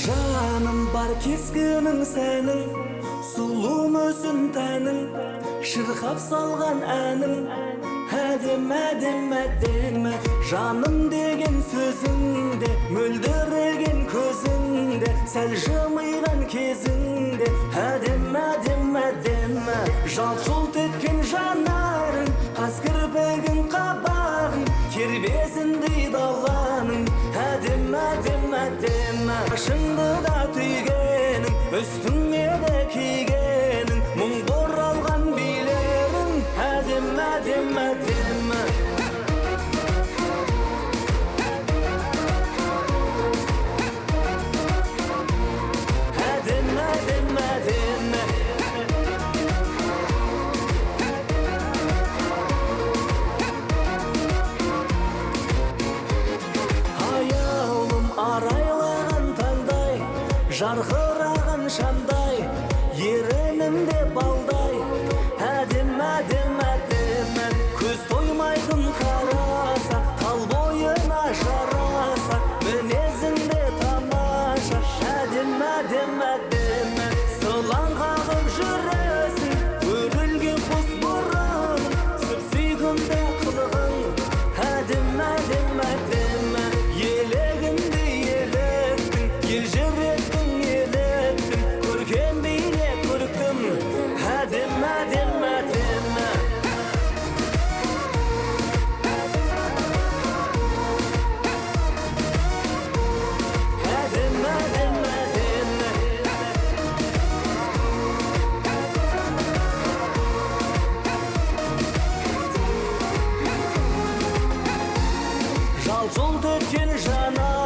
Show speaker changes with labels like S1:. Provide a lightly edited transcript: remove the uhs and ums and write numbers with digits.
S1: Жаным бар кескінің сәнің, сұлу мүсін тәнің, шырқап салған әнің, әдем, әдем, әдемі. Жаным деген сөзіңде, мөлдіреген көзіңде, сәл жымиған кезіңде, әдем, әдем, әдемі. Жалт-жұлт еткен жанарың, қас кірпігің, қабағың, кербезіндей даланың, әдем, әдем, әдемі. Қашыңды да түйгенің, үстіңе де кигенің, мұң бұралған билерің, әдем, әдем, әдемі. Әдем, әдем, әдемі. Аяулым арайлаған таңдай, жарқыраған шамдай, ерінімде балдай, әдем, әдем, әдемі. Көз тоймайтын қараса, тал бойына жараса, мінезіңде тамаша, әдем, әдем, әдемі. Сылаң қағып жүресің, өрілген қос бұрын, сүп-сүйкімді қылығың, әдем, әдем, әдемі. Елегіңді елеттің, елжіреттің, елеттің, көркем бейне көріктім, әдем, әдем, әдемі. Әдем, әдем, әдемі. Жалт-жұлт еткен жанар